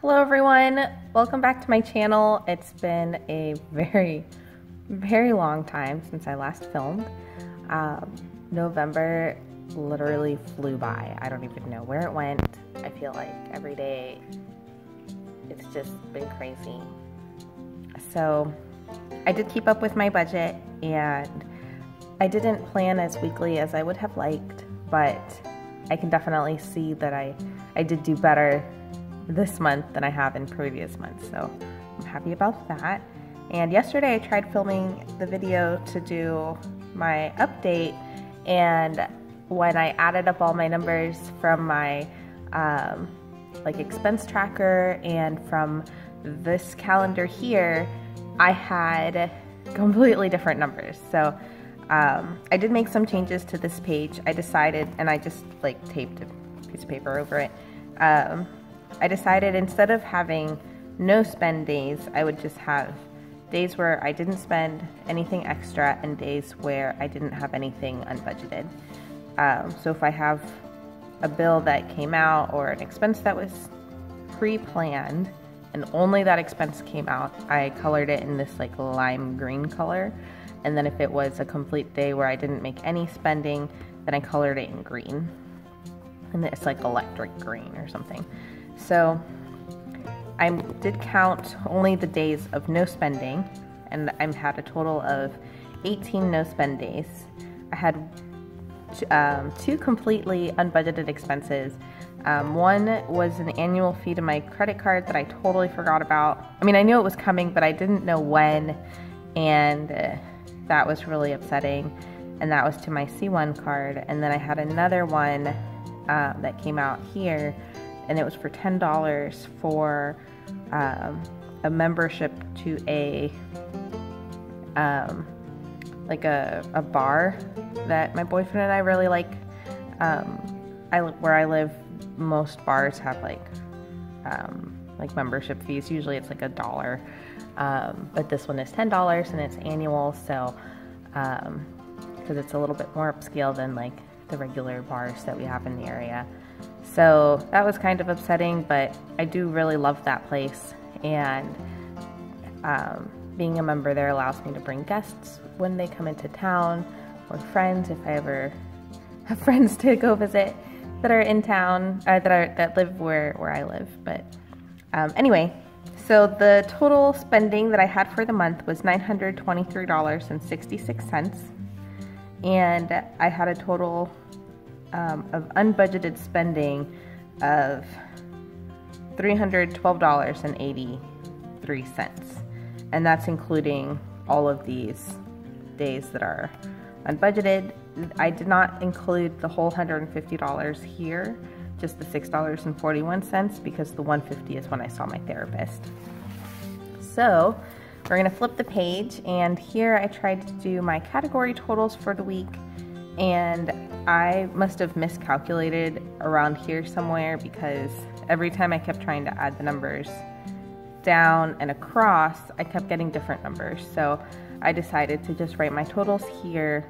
Hello everyone, welcome back to my channel. It's been a very long time since I last filmed. November literally flew by. I don't even know where it went. I feel like every day it's just been crazy. So I did keep up with my budget and I didn't plan as weekly as I would have liked, but I can definitely see that I did do better this month than I have in previous months, so I'm happy about that. And yesterday I tried filming the video to do my update, and when I added up all my numbers from my like expense tracker and from this calendar here, I had completely different numbers. So I did make some changes to this page. I decided, and I just like taped a piece of paper over it. I decided instead of having no spend days, I would just have days where I didn't spend anything extra and days where I didn't have anything unbudgeted. So if I have a bill that came out or an expense that was pre-planned and only that expense came out, I colored it in this like lime green color. And then if it was a complete day where I didn't make any spending, then I colored it in green. And it's like electric green or something. So I did count only the days of no spending, and I had a total of 18 no spend days. I had two completely unbudgeted expenses. One was an annual fee to my credit card that I totally forgot about. I mean, I knew it was coming, but I didn't know when, and that was really upsetting. And that was to my C1 card. And then I had another one that came out here, and it was for $10 for a membership to a like a bar that my boyfriend and I really like. Where I live, most bars have like membership fees. Usually it's like $1, but this one is $10 and it's annual. So because it's a little bit more upscale than like the regular bars that we have in the area. So that was kind of upsetting, but I do really love that place, and being a member there allows me to bring guests when they come into town, or friends if I ever have friends to go visit that are in town, that live where I live. But anyway, so the total spending that I had for the month was $923.66, and I had a total of unbudgeted spending of $312.83, and that's including all of these days that are unbudgeted. I did not include the whole $150 here, just the $6.41, because the $150 is when I saw my therapist. So we're gonna flip the page, and here I tried to do my category totals for the week, and I must have miscalculated around here somewhere, because every time I kept trying to add the numbers down and across, I kept getting different numbers. So I decided to just write my totals here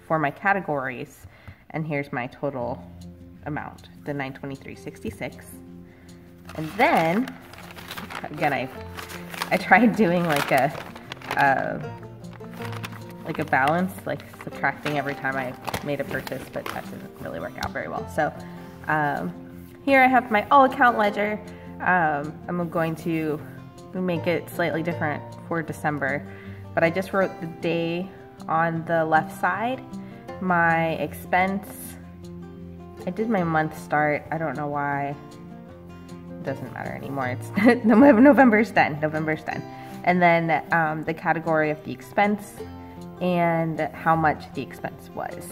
for my categories, and here's my total amount, the $923.66. And then again, I tried doing like a balance, like subtracting every time I made a purchase, but that didn't really work out very well. So here I have my all account ledger. I'm going to make it slightly different for December, but I just wrote the day on the left side, my expense. I did my month start. I don't know why. It doesn't matter anymore. It's November's done. And then the category of the expense and how much the expense was.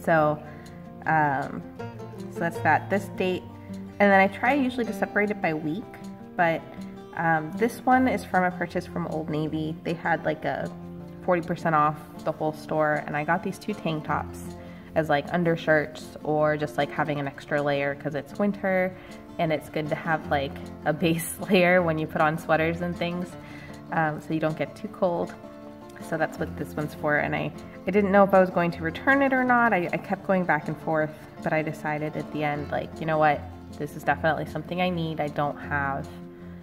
So, so that's that. This date, and then I try usually to separate it by week, but this one is from a purchase from Old Navy. They had like a 40% off the whole store, and I got these two tank tops as like undershirts, or just like having an extra layer because it's winter, and it's good to have like a base layer when you put on sweaters and things, so you don't get too cold. So that's what this one's for, and I didn't know if I was going to return it or not. I kept going back and forth, but I decided at the end, like, you know what, This is definitely something I need. I don't have,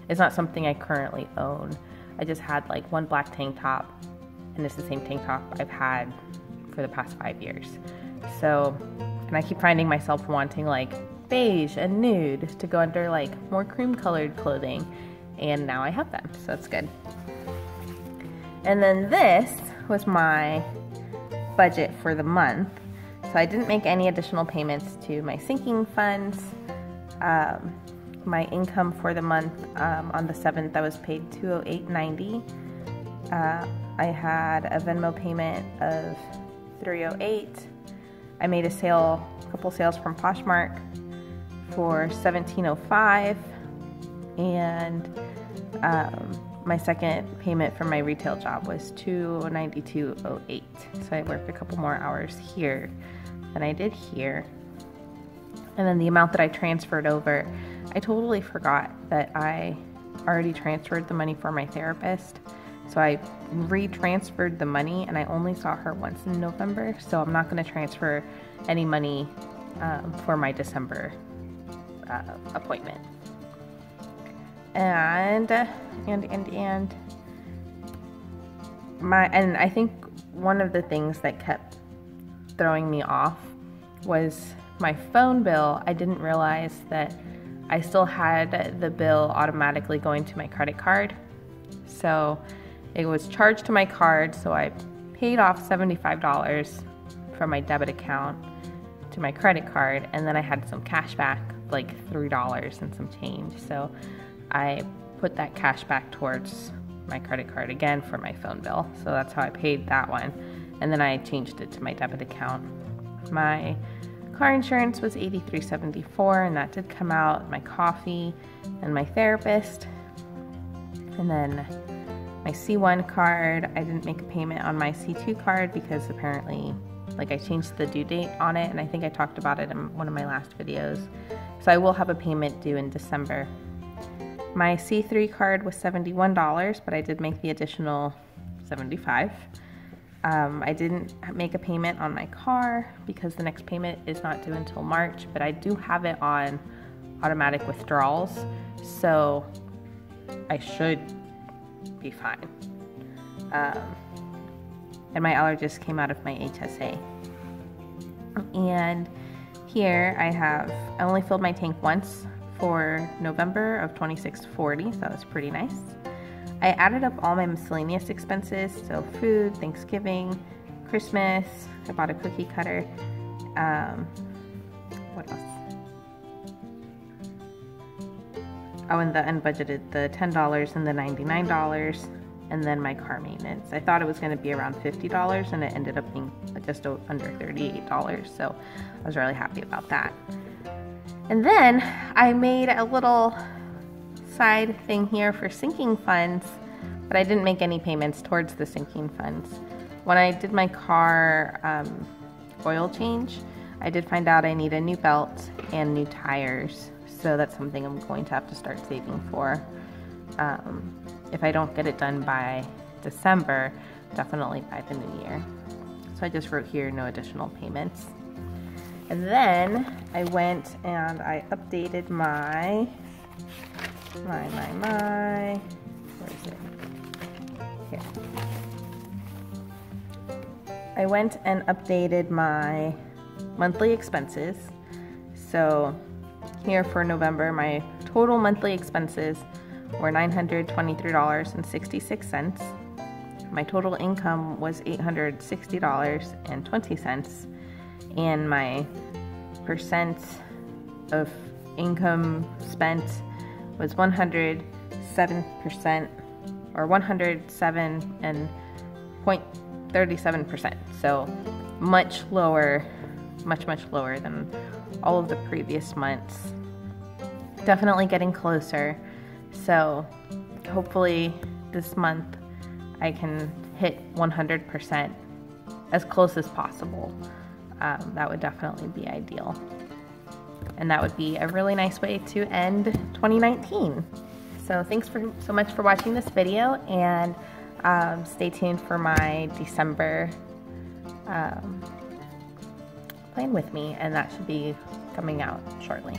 it's not something I currently own. I just had like one black tank top, and it's the same tank top I've had for the past 5 years. So, and I keep finding myself wanting like beige and nude to go under like more cream colored clothing, and now I have them, so that's good. And then this was my budget for the month. So I didn't make any additional payments to my sinking funds. My income for the month, on the 7th, I was paid $208.90. I had a Venmo payment of $308. I made a couple sales from Poshmark for $17.05, and my second payment from my retail job was $292.08. So I worked a couple more hours here than I did here. And then the amount that I transferred over, I totally forgot that I already transferred the money for my therapist. So I retransferred the money, and I only saw her once in November, so I'm not going to transfer any money for my December appointment. And I think one of the things that kept throwing me off was my phone bill. I didn't realize that I still had the bill automatically going to my credit card. So it was charged to my card, so I paid off $75 from my debit account to my credit card, and then I had some cash back, like $3 and some change. So I put that cash back towards my credit card again for my phone bill. So that's how I paid that one. And then I changed it to my debit account. My car insurance was $83.74, and that did come out, my coffee and my therapist. And then my C1 card, I didn't make a payment on my C2 card because apparently, like, I changed the due date on it, and I think I talked about it in one of my last videos. So I will have a payment due in December. My C3 card was $71, but I did make the additional $75. I didn't make a payment on my car because the next payment is not due until March, but I do have it on automatic withdrawals, so I should be fine. And my allergist came out of my HSA. And here I only filled my tank once for November of $26.40, so that was pretty nice. I added up all my miscellaneous expenses, so food, Thanksgiving, Christmas, I bought a cookie cutter. What else? Oh, and the unbudgeted, the $10 and the $99, and then my car maintenance. I thought it was going to be around $50, and it ended up being just under $38, so I was really happy about that. And then I made a little side thing here for sinking funds, but I didn't make any payments towards the sinking funds. When I did my car oil change, I did find out I need a new belt and new tires, so that's something I'm going to have to start saving for. If I don't get it done by December, definitely by the new year. So I just wrote here no additional payments. And then I went and I updated my where is it? Here. I went and updated my monthly expenses. So here for November, my total monthly expenses were $923.66. My total income was $860.20, and my percent of income spent was 107%, or 107.37%. So much lower, much lower than all of the previous months. Definitely getting closer. So hopefully this month I can hit 100% as close as possible. That would definitely be ideal. And that would be a really nice way to end 2019. So thanks so much for watching this video, and stay tuned for my December plan with me, and that should be coming out shortly.